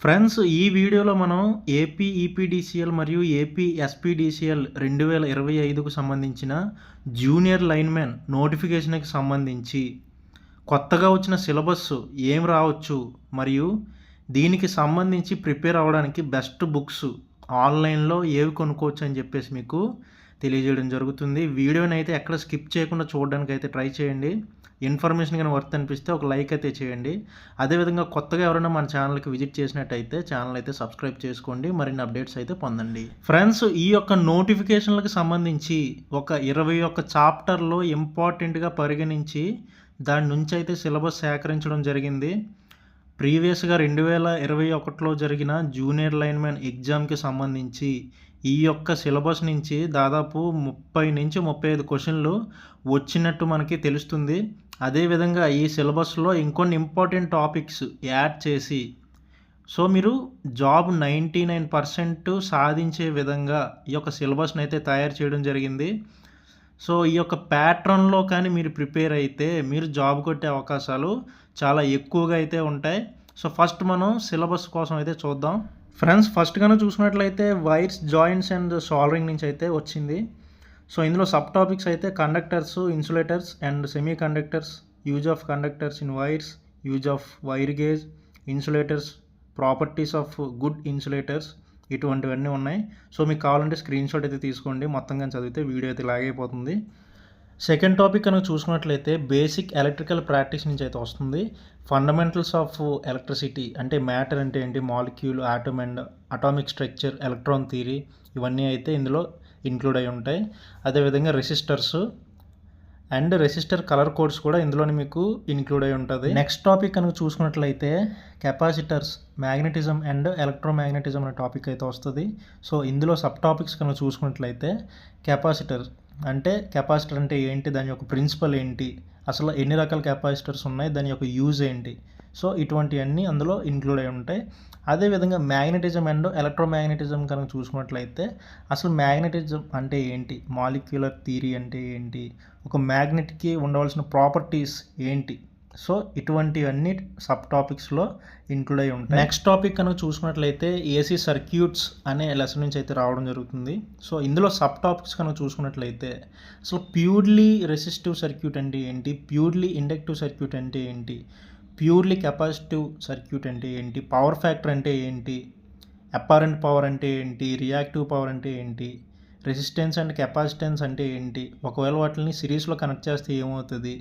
Friends, ఈ వీడియోలో మనం ఏపీ ఈపీడీసీఎల్ మరియు ఏపీ ఎస్పీడీసీఎల్ 2025కు సంబంధించిన జూనియర్ లైన్‌మెన్ నోటిఫికేషన్‌కి సంబంధించి కొత్తగా వచ్చిన సిలబస్ ఏం రావచ్చు, మరియు దీనికి సంబంధించి ప్రిపేర్ అవ్వడానికి బెస్ట్ బుక్స్ ఆన్లైన్‌లో ఏవి కొనుక్కోవచ్చు అని చెప్పేసి మీకు తెలియజేయడం జరుగుతుంది. వీడియోని అయితే ఎక్కడ స్కిప్ చేయకుండా చూడడానికి అయితే ట్రై చేయండి. ఇన్ఫర్మేషన్ కానీ వర్త్ అనిపిస్తే ఒక లైక్ అయితే చేయండి. అదేవిధంగా కొత్తగా ఎవరైనా మన ఛానల్కి విజిట్ చేసినట్టయితే ఛానల్ అయితే సబ్స్క్రైబ్ చేసుకోండి, మరిన్ని అప్డేట్స్ అయితే పొందండి. ఫ్రెండ్స్, ఈ యొక్క నోటిఫికేషన్లకు సంబంధించి ఒక 21 చాప్టర్లో ఇంపార్టెంట్గా పరిగణించి దాని నుంచి అయితే సిలబస్ సేకరించడం జరిగింది. ప్రీవియస్గా 2021లో జరిగిన జూనియర్ లైన్మెన్ ఎగ్జామ్కి సంబంధించి ఈ యొక్క సిలబస్ నుంచి దాదాపు 30 నుంచి 35 క్వశ్చన్లు వచ్చినట్టు మనకి తెలుస్తుంది. అదేవిధంగా ఈ సిలబస్లో ఇంకొన్ని ఇంపార్టెంట్ టాపిక్స్ యాడ్ చేసి మీరు జాబ్ 99% సాధించే విధంగా ఈ యొక్క సిలబస్ని అయితే తయారు చేయడం జరిగింది. ఈ యొక్క ప్యాట్రన్లో కానీ మీరు ప్రిపేర్ అయితే మీరు జాబ్ కొట్టే అవకాశాలు చాలా ఎక్కువగా అయితే ఉంటాయి. ఫస్ట్ మనం సిలబస్ కోసం అయితే చూద్దాం. ఫ్రెండ్స్, ఫస్ట్ కనుక చూసినట్లయితే వైర్స్, జాయింట్స్ అండ్ సాల్డరింగ్ నుంచి అయితే వచ్చింది. ఇందులో సబ్ టాపిక్స్ అయితే conductors, insulators and semi conductors, use of conductors in wires, use of wire gauge, insulators, properties of good insulators, ఇటువంటివన్నీ ఉన్నాయి. మీకు కావాలంటే స్క్రీన్ షాట్ అయితే తీసుకోండి. మొత్తంగా చదివితే వీడియో అయితే లాగైపోతుంది. సెకండ్ టాపిక్ కనుక చూసుకున్నట్లయితే బేసిక్ ఎలక్ట్రికల్ ప్రాక్టీస్ నుంచి అయితే వస్తుంది. ఫండమెంటల్స్ ఆఫ్ ఎలక్ట్రిసిటీ అంటే మ్యాటర్ అంటే ఏంటి, molecule, atom and atomic structure, electron theory, ఇవన్నీ అయితే ఇందులో ఇంక్లూడ్ అయి ఉంటాయి. అదేవిధంగా resistors and resistor colour codes కూడా ఇందులోనే మీకు ఇంక్లూడ్ అయి ఉంటుంది. నెక్స్ట్ టాపిక్ కనుక చూసుకున్నట్లయితే కెపాసిటర్స్, మ్యాగ్నెటిజం అండ్ ఎలక్ట్రోమ్యాగ్నెటిజం అనే టాపిక్ అయితే వస్తుంది. ఇందులో సబ్ టాపిక్స్ కనుక చూసుకున్నట్లయితే కెపాసిటర్ అంటే ఏంటి, దాని యొక్క ప్రిన్సిపల్ ఏంటి, అసలు ఎన్ని రకాల కెపాసిటర్స్ ఉన్నాయి, దాని యొక్క యూజ్ ఏంటి, ఇటువంటివన్నీ అందులో ఇంక్లూడ్ అయి ఉంటాయి. అదేవిధంగా మ్యాగ్నెటిజం అండ్ ఎలక్ట్రోమ్యాగ్నెటిజం కనుక చూసుకున్నట్లయితే అసలు మ్యాగ్నెటిజం అంటే ఏంటి, మాలిక్యులర్ థియరీ అంటే ఏంటి, ఒక మ్యాగ్నెట్కి ఉండవలసిన ప్రాపర్టీస్ ఏంటి, ఇటువంటివన్నీ సబ్ టాపిక్స్లో ఇంక్లూడ్ అయి ఉంటాయి. నెక్స్ట్ టాపిక్ కనుక చూసుకున్నట్లయితే ఏసీ సర్క్యూట్స్ అనే లెసన్ నుంచి అయితే రావడం జరుగుతుంది. ఇందులో సబ్ టాపిక్స్ కనుక చూసుకున్నట్లయితే అసలు ప్యూర్లీ రెసిస్టివ్ సర్క్యూట్ అంటే ఏంటి, ప్యూర్లీ ఇండక్టివ్ సర్క్యూట్ అంటే ఏంటి, ప్యూర్లీ కెపాసిటివ్ సర్క్యూట్ అంటే ఏంటి, పవర్ ఫ్యాక్టర్ అంటే ఏంటి, అపారెంట్ పవర్ అంటే ఏంటి, రియాక్టివ్ పవర్ అంటే ఏంటి, రెసిస్టెన్స్ అండ్ కెపాసిటెన్స్ అంటే ఏంటి, ఒకవేళ వాటిని సిరీస్లో కనెక్ట్ చేస్తే ఏమవుతుంది,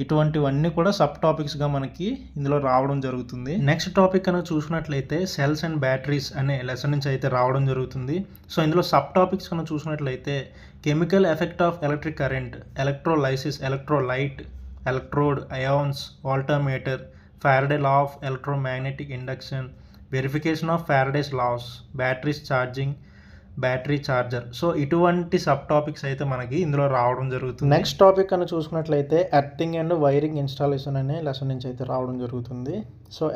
ఇటువంటివన్నీ కూడా సబ్ టాపిక్స్గా మనకి ఇందులో రావడం జరుగుతుంది. నెక్స్ట్ టాపిక్ కనుక చూసుకున్నట్లయితే సెల్స్ అండ్ బ్యాటరీస్ అనే లెసన్ నుంచి అయితే రావడం జరుగుతుంది. ఇందులో సబ్ టాపిక్స్ కనుక చూసుకున్నట్లయితే chemical effect of electric current, electrolysis, electrolyte, electrode, ions, voltameter, Faraday law of electromagnetic induction, verification of Faraday's laws, batteries charging, battery charger. ఇటువంటి సబ్ టాపిక్స్ అయితే మనకి ఇందులో రావడం జరుగుతుంది. నెక్స్ట్ టాపిక్ అని చూసుకున్నట్లయితే ఎర్తింగ్ అండ్ వైరింగ్ ఇన్స్టాలేషన్ అనే lesson నుంచి అయితే రావడం జరుగుతుంది.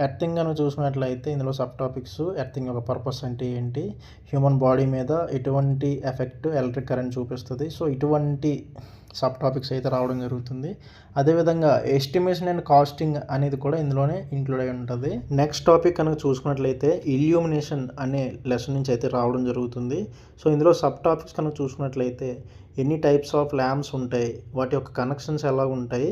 ఎర్తింగ్ అని చూసుకున్నట్లయితే ఇందులో సబ్ టాపిక్స్ ఎర్తింగ్ యొక్క పర్పస్ అంటే ఏంటి, హ్యూమన్ బాడీ మీద ఎటువంటి ఎఫెక్ట్ ఎలక్ట్రిక్ కరెంట్ చూపిస్తుంది, ఇటువంటి సబ్ టాపిక్స్ అయితే రావడం జరుగుతుంది. అదేవిధంగా ఎస్టిమేషన్ అండ్ కాస్టింగ్ అనేది కూడా ఇందులోనే ఇంక్లూడ్ అయి ఉంటుంది. నెక్స్ట్ టాపిక్ కనుక చూసుకున్నట్లయితే ఇల్యూమినేషన్ అనే లెసన్ నుంచి అయితే రావడం జరుగుతుంది. ఇందులో సబ్ టాపిక్స్ కనుక చూసుకున్నట్లయితే ఎన్ని టైప్స్ ఆఫ్ ల్యాంప్స్ ఉంటాయి, వాటి యొక్క కనెక్షన్స్ ఎలా ఉంటాయి,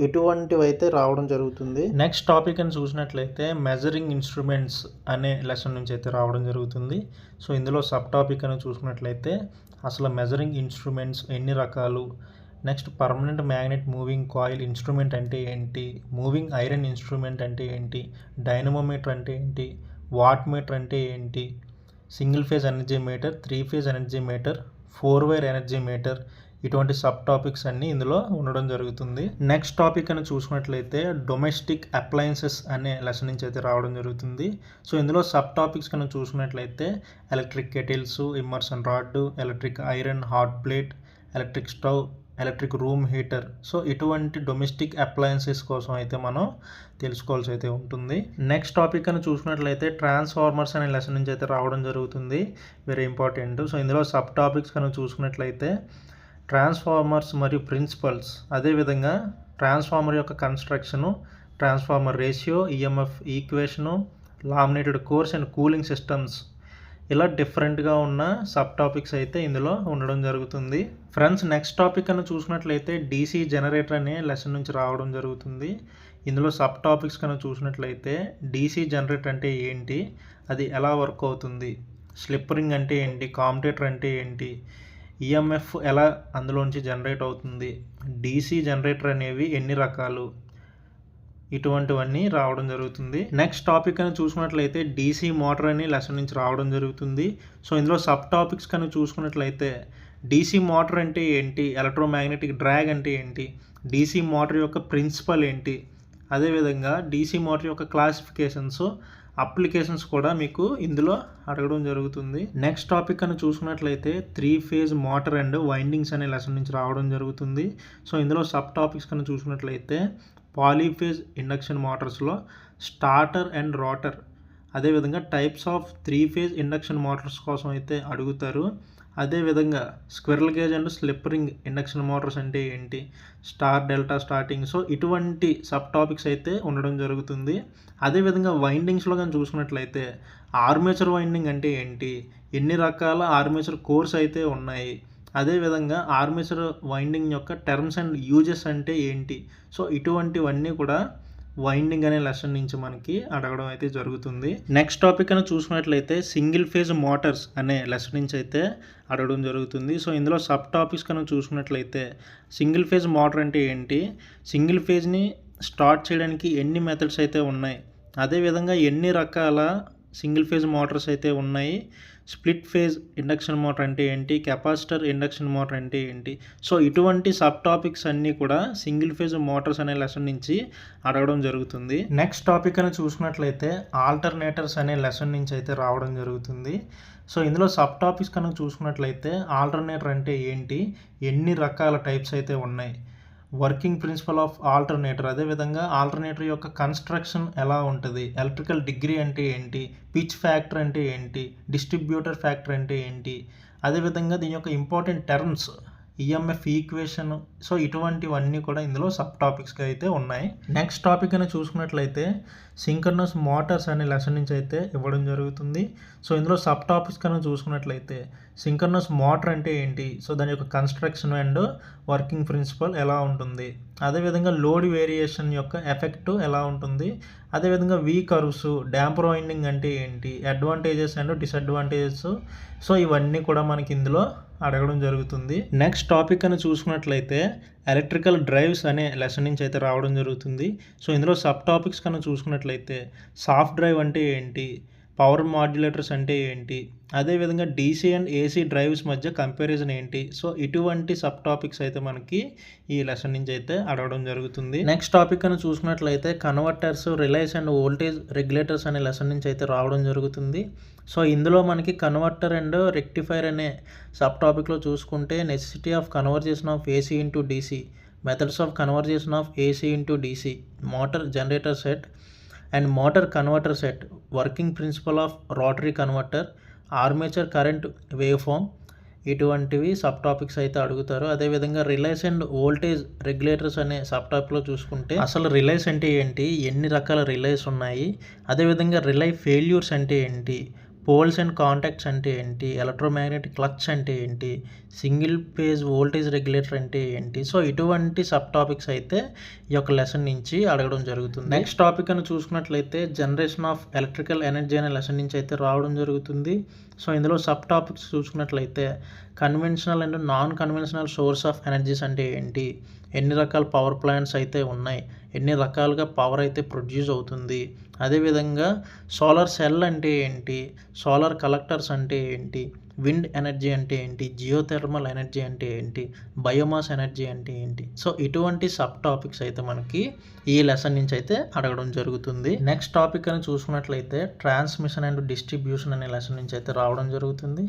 ఇటువంటివి అయితే రావడం జరుగుతుంది. నెక్స్ట్ టాపిక్ అని చూసినట్లయితే మెజరింగ్ ఇన్స్ట్రుమెంట్స్ అనే లెసన్ నుంచి అయితే రావడం జరుగుతుంది. ఇందులో సబ్ టాపిక్ అని చూసుకున్నట్లయితే అసలు మెజరింగ్ ఇన్స్ట్రుమెంట్స్ ఎన్ని రకాలు, next permanent magnet moving coil instrument అంటే ఏంటి, మూవింగ్ ఐరన్ ఇన్స్ట్రుమెంట్ అంటే ఏంటి, డైనమోమీటర్ అంటే ఏంటి, వాట్ మీటర్ అంటే ఏంటి, single phase energy meter, 3 phase energy meter, 4 wire energy meter, ఇటువంటి సబ్ టాపిక్స్ అన్నీ ఇందులో ఉండడం జరుగుతుంది. నెక్స్ట్ టాపిక్ అని చూసుకున్నట్లయితే డొమెస్టిక్ అప్లయన్సెస్ అనే లెసన్ నుంచి అయితే రావడం జరుగుతుంది. ఇందులో సబ్ టాపిక్స్ కనుక చూసుకున్నట్లయితే electric kettles, immersion rod, electric iron hot plate, electric stove, electric room heater, ఇటువంటి డొమెస్టిక్ అప్లయన్సెస్ కోసం అయితే మనం తెలుసుకోవాల్సి అయితే ఉంటుంది. నెక్స్ట్ టాపిక్ అని చూసుకున్నట్లయితే ట్రాన్స్ఫార్మర్స్ అనే లెసన్ నుంచి అయితే రావడం జరుగుతుంది, వెరీ ఇంపార్టెంట్. ఇందులో సబ్ టాపిక్స్ కనుక చూసుకున్నట్లయితే ట్రాన్స్ఫార్మర్స్ మరియు ప్రిన్సిపల్స్, అదేవిధంగా ట్రాన్స్ఫార్మర్ యొక్క construction, transformer ratio, EMF equation, laminated course and cooling systems, ఇలా డిఫరెంట్గా ఉన్న సబ్ టాపిక్స్ అయితే ఇందులో ఉండడం జరుగుతుంది. ఫ్రెండ్స్, నెక్స్ట్ టాపిక్ అని చూసినట్లయితే డీసీ జనరేటర్ అనే లెసన్ నుంచి రావడం జరుగుతుంది. ఇందులో సబ్ టాపిక్స్ కనుక చూసినట్లయితే డీసీ జనరేటర్ అంటే ఏంటి, అది ఎలా వర్క్ అవుతుంది, స్లిప్ రింగ్ అంటే ఏంటి, కామ్యుటేటర్ అంటే ఏంటి, ఈఎంఎఫ్ ఎలా అందులోంచి జనరేట్ అవుతుంది, డీసీ జనరేటర్ అనేవి ఎన్ని రకాలు, ఇటువంటివన్నీ రావడం జరుగుతుంది. నెక్స్ట్ టాపిక్ అని చూసుకున్నట్లయితే డీసీ మోటార్ అని లెసన్ నుంచి రావడం జరుగుతుంది. సో ఇందులో సబ్ టాపిక్స్ కనుక చూసుకున్నట్లయితే డీసీ మోటార్ అంటే ఏంటి, ఎలక్ట్రోమాగ్నెటిక్ డ్రాగ్ అంటే ఏంటి, డీసీ మోటార్ యొక్క ప్రిన్సిపల్ ఏంటి, అదేవిధంగా డీసీ మోటార్ యొక్క క్లాసిఫికేషన్స్, అప్లికేషన్స్ కూడా మీకు ఇందులో అడగడం జరుగుతుంది. నెక్స్ట్ టాపిక్ అని చూసుకున్నట్లయితే 3 ఫేజ్ మోటార్ అండ్ వైండింగ్స్ అనే లెసన్ నుంచి రావడం జరుగుతుంది. సో ఇందులో సబ్ టాపిక్స్ కనుక చూసుకున్నట్లయితే పాలీఫేజ్ ఇండక్షన్ మోటార్స్లో స్టార్టర్ అండ్ రోటర్, అదేవిధంగా types of 3 phase induction Motors కోసం అయితే అడుగుతారు. అదేవిధంగా squirrel gauge and slip ring induction Motors అంటే ఏంటి, స్టార్ డెల్టా స్టార్టింగ్, సో ఇటువంటి సబ్ టాపిక్స్ అయితే ఉండడం జరుగుతుంది. అదేవిధంగా వైండింగ్స్లో కానీ చూసుకున్నట్లయితే ఆర్మేచర్ వైండింగ్ అంటే ఏంటి, ఎన్ని రకాల ఆర్మేచర్ కోర్స్ అయితే ఉన్నాయి, అదేవిధంగా ఆర్మేచర్ వైండింగ్ యొక్క టర్మ్స్ అండ్ యూజెస్ అంటే ఏంటి, సో ఇటువంటివన్నీ కూడా వైండింగ్ అనే లెసన్ నుంచి మనకి అడగడం అయితే జరుగుతుంది. నెక్స్ట్ టాపిక్ అని చూసుకున్నట్లయితే సింగిల్ ఫేజ్ మోటార్స్ అనే లెసన్ నుంచి అయితే అడగడం జరుగుతుంది. సో ఇందులో సబ్ టాపిక్స్ కనుక చూసుకున్నట్లయితే సింగిల్ ఫేజ్ మోటార్ అంటే ఏంటి, సింగిల్ ఫేజ్ని స్టార్ట్ చేయడానికి ఎన్ని మెథడ్స్ అయితే ఉన్నాయి, అదేవిధంగా ఎన్ని రకాల సింగిల్ ఫేజ్ మోటార్స్ అయితే ఉన్నాయి, స్ప్లిట్ ఫేజ్ ఇండక్షన్ మోటార్ అంటే ఏంటి, కెపాసిటర్ ఇండక్షన్ మోటార్ అంటే ఏంటి, సో ఇటువంటి సబ్ టాపిక్స్ అన్నీ కూడా సింగిల్ ఫేజ్ మోటార్స్ అనే లెసన్ నుంచి అడగడం జరుగుతుంది. నెక్స్ట్ టాపిక్ అని చూసుకున్నట్లయితే ఆల్టర్నేటర్స్ అనే లెసన్ నుంచి అయితే రావడం జరుగుతుంది. సో ఇందులో సబ్ టాపిక్స్ కనుక చూసుకున్నట్లయితే ఆల్టర్నేటర్ అంటే ఏంటి, ఎన్ని రకాల టైప్స్ అయితే ఉన్నాయి, వర్కింగ్ ప్రిన్సిపల్ ఆఫ్ ఆల్టర్నేటర్, అదేవిధంగా ఆల్టర్నేటర్ యొక్క కన్స్ట్రక్షన్ ఎలా ఉంటుంది, ఎలక్ట్రికల్ డిగ్రీ అంటే ఏంటి, పిచ్ ఫ్యాక్టర్ అంటే ఏంటి, డిస్ట్రిబ్యూటర్ ఫ్యాక్టర్ అంటే ఏంటి, అదేవిధంగా దీని యొక్క important terms, EMF equation, so ఇటువంటివన్నీ కూడా ఇందులో సబ్ టాపిక్స్గా అయితే ఉన్నాయి. నెక్స్ట్ టాపిక్ అని చూసుకున్నట్లయితే సింక్రోనస్ మోటార్స్ అనే లెసన్ నుంచి అయితే ఇవ్వడం జరుగుతుంది. సో ఇందులో సబ్ టాపిక్స్ కనుక చూసుకున్నట్లయితే సింక్రోనస్ మోటార్ అంటే ఏంటి, సో దాని యొక్క కన్స్ట్రక్షన్ అండ్ వర్కింగ్ ప్రిన్సిపల్ ఎలా ఉంటుంది, అదేవిధంగా లోడ్ వేరియేషన్ యొక్క ఎఫెక్ట్ ఎలా ఉంటుంది, అదేవిధంగా వీ కర్వ్స్, డ్యాంపర్ వైండింగ్ అంటే ఏంటి, అడ్వాంటేజెస్ అండ్ డిసడ్వాంటేజెస్, సో ఇవన్నీ కూడా మనకి ఇందులో అడగడం జరుగుతుంది. నెక్స్ట్ టాపిక్ అని చూసుకున్నట్లయితే ఎలక్ట్రికల్ డ్రైవ్స్ అనే లెసన్ నుంచి అయితే రావడం జరుగుతుంది. సో ఇందులో సబ్ టాపిక్స్ కనుక చూసుకున్నట్లయితే సాఫ్ట్ డ్రైవ్ అంటే ఏంటి, పవర్ మాడ్యులేటర్స్ అంటే ఏంటి, అదేవిధంగా డీసీ అండ్ ఏసీ డ్రైవ్స్ మధ్య కంపారిజన్ ఏంటి, సో ఇటువంటి సబ్ టాపిక్స్ అయితే మనకి ఈ లెసన్ నుంచి అయితే అడగడం జరుగుతుంది. నెక్స్ట్ టాపిక్ అని చూసుకున్నట్లయితే converters, relays and voltage regulators అనే లెసన్ నుంచి అయితే రావడం జరుగుతుంది. సో ఇందులో మనకి కన్వర్టర్ అండ్ రెక్టిఫైర్ అనే సబ్ టాపిక్లో చూసుకుంటే necessity of conversion of AC into DC, methods of conversion of AC into DC, motor generator set and motor converter set, working principle of rotary converter, armature current wave form, ఇటువంటివి sub topics అయితే అడుగుతారు. అదేవిధంగా relays and voltage regulators అనే sub టాపిక్లో చూసుకుంటే అసలు relies అంటే ఏంటి, ఎన్ని రకాల రిలైస్ ఉన్నాయి, అదేవిధంగా రిలై ఫెయిల్యూర్స్ అంటే ఏంటి, పోల్స్ అండ్ కాంటాక్ట్స్ అంటే ఏంటి, ఎలక్ట్రోమాగ్నెటిక్ క్లచ్ అంటే ఏంటి, సింగిల్ ఫేజ్ వోల్టేజ్ రెగ్యులేటర్ అంటే ఏంటి, సో ఇటువంటి సబ్ టాపిక్స్ అయితే ఈ యొక్క లెసన్ నుంచి అడగడం జరుగుతుంది. నెక్స్ట్ టాపిక్ అని చూసుకున్నట్లయితే జనరేషన్ ఆఫ్ ఎలక్ట్రికల్ ఎనర్జీ అనే లెసన్ నుంచి అయితే రావడం జరుగుతుంది. సో ఇందులో సబ్ టాపిక్స్ చూసుకున్నట్లయితే conventional and non conventional source of energies అంటే ఏంటి, ఎన్ని రకాల పవర్ ప్లాంట్స్ అయితే ఉన్నాయి, ఎన్ని రకాలుగా పవర్ అయితే ప్రొడ్యూస్ అవుతుంది, అదేవిధంగా సోలార్ సెల్ అంటే ఏంటి, సోలార్ కలెక్టర్స్ అంటే ఏంటి, విండ్ ఎనర్జీ అంటే ఏంటి, జియోథెర్మల్ ఎనర్జీ అంటే ఏంటి, బయోమాస్ ఎనర్జీ అంటే ఏంటి, సో ఇటువంటి సబ్ టాపిక్స్ అయితే మనకి ఈ లెసన్ నుంచి అయితే అడగడం జరుగుతుంది. నెక్స్ట్ టాపిక్ అని చూసుకున్నట్లయితే ట్రాన్స్మిషన్ అండ్ డిస్ట్రిబ్యూషన్ అనే లెసన్ నుంచి అయితే రావడం జరుగుతుంది.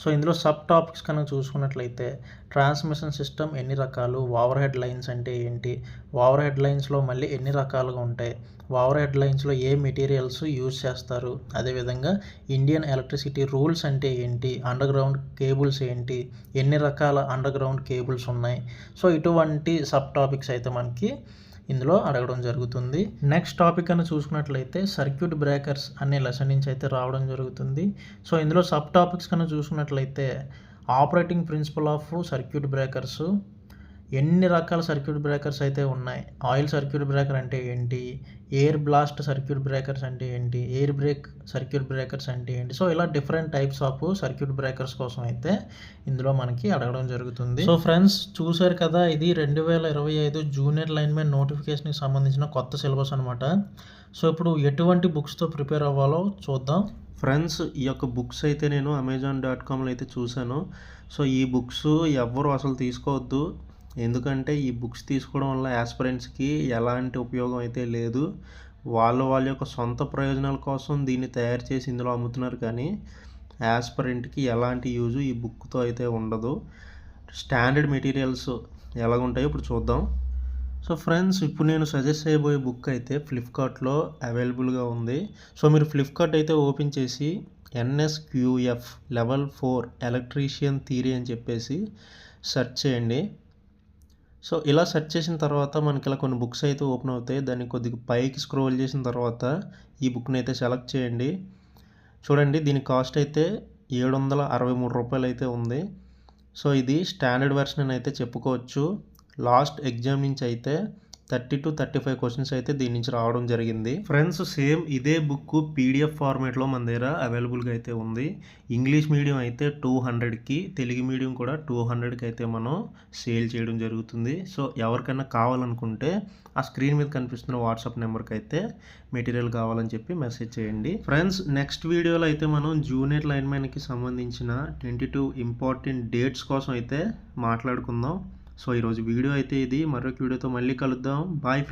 సో ఇందులో సబ్ టాపిక్స్ కనుక చూసుకున్నట్లయితే ట్రాన్స్మిషన్ సిస్టమ్ ఎన్ని రకాలు, ఓవర్ హెడ్ లైన్స్ అంటే ఏంటి, ఓవర్ హెడ్ లైన్స్లో మళ్ళీ ఎన్ని రకాలుగా ఉంటాయి, ఓవర్ హెడ్ లైన్స్లో ఏ మెటీరియల్స్ యూజ్ చేస్తారు, అదేవిధంగా ఇండియన్ ఎలక్ట్రిసిటీ రూల్స్ అంటే ఏంటి, అండర్ గ్రౌండ్ కేబుల్స్ ఏంటి, ఎన్ని రకాల అండర్ గ్రౌండ్ కేబుల్స్ ఉన్నాయి, సో ఇటువంటి సబ్ టాపిక్స్ అయితే మనకి ఇందులో అడగడం జరుగుతుంది. నెక్స్ట్ టాపిక్ అని చూసుకున్నట్లయితే సర్క్యూట్ బ్రేకర్స్ అనే లెసన్ నుంచి అయితే రావడం జరుగుతుంది. సో ఇందులో సబ్ టాపిక్స్ కన్నా చూసుకున్నట్లయితే operating principle of circuit breakers, ఎన్ని రకాల సర్క్యూట్ బ్రేకర్స్ అయితే ఉన్నాయి, ఆయిల్ సర్క్యూట్ బ్రేకర్ అంటే ఏంటి, ఎయిర్ బ్లాస్ట్ సర్క్యూట్ బ్రేకర్స్ అంటే ఏంటి, ఎయిర్ బ్రేక్ సర్క్యూట్ బ్రేకర్స్ అంటే ఏంటి. సో ఇలా different types of circuit breakers కోసం అయితే ఇందులో మనకి అడగడం జరుగుతుంది. సో ఫ్రెండ్స్ చూసారు కదా, ఇది 2025 జూనియర్ లైన్మెన్ నోటిఫికేషన్కి సంబంధించిన కొత్త సిలబస్ అనమాట. సో ఇప్పుడు ఎటువంటి బుక్స్తో ప్రిపేర్ అవ్వాలో చూద్దాం. ఫ్రెండ్స్ ఈ యొక్క బుక్స్ అయితే నేను Amazon.comలో అయితే చూశాను. సో ఈ బుక్స్ ఎవ్వరు అసలు తీసుకోవద్దు, ఎందుకంటే ఈ బుక్స్ తీసుకోవడం వల్ల యాస్పిరెంట్స్కి ఎలాంటి ఉపయోగం అయితే లేదు. వాళ్ళ యొక్క సొంత ప్రయోజనాల కోసం దీన్ని తయారు చేసి ఇందులో అమ్ముతున్నారు, కానీ యాస్పిరెంట్కి ఎలాంటి యూజు ఈ బుక్తో అయితే ఉండదు. స్టాండర్డ్ మెటీరియల్స్ ఎలాగుంటాయో ఇప్పుడు చూద్దాం. సో ఫ్రెండ్స్ ఇప్పుడు నేను సజెస్ట్ చేయబోయే బుక్ అయితే ఫ్లిప్కార్ట్లో అవైలబుల్గా ఉంది. సో మీరు ఫ్లిప్కార్ట్ అయితే ఓపెన్ చేసి NSQF లెవెల్ 4 ఎలక్ట్రీషియన్ థియరీ అని చెప్పేసి సెర్చ్ చేయండి. సో ఇలా సెర్చ్ చేసిన తర్వాత మనకి ఇలా కొన్ని బుక్స్ అయితే ఓపెన్ అవుతాయి. దాన్ని కొద్దిగా పైకి స్క్రోల్ చేసిన తర్వాత ఈ బుక్ని అయితే సెలెక్ట్ చేయండి. చూడండి దీని కాస్ట్ అయితే 763 రూపాయలు అయితే ఉంది. సో ఇది స్టాండర్డ్ వెర్షన్ అని అయితే చెప్పుకోవచ్చు. లాస్ట్ ఎగ్జామ్ నుంచి అయితే 30 to 35 క్వశ్చన్స్ అయితే దీని నుంచి రావడం జరిగింది. ఫ్రెండ్స్ సేమ్ ఇదే బుక్ PDF ఫార్మేట్లో మన దగ్గర అవైలబుల్గా అయితే ఉంది. ఇంగ్లీష్ మీడియం అయితే 200కి, తెలుగు మీడియం కూడా 200కి అయితే మనం సేల్ చేయడం జరుగుతుంది. సో ఎవరికైనా కావాలనుకుంటే ఆ స్క్రీన్ మీద కనిపిస్తున్న వాట్సాప్ నెంబర్కి అయితే మెటీరియల్ కావాలని చెప్పి మెసేజ్ చేయండి. ఫ్రెండ్స్ నెక్స్ట్ వీడియోలో అయితే మనం జూనియర్ లైన్మెన్కి సంబంధించిన 22 ఇంపార్టెంట్ డేట్స్ కోసం అయితే మాట్లాడుకుందాం. సో ఈరోజు వీడియో అయితే ఇది, మరొక వీడియోతో మళ్ళీ కలుద్దాం. Bye friends.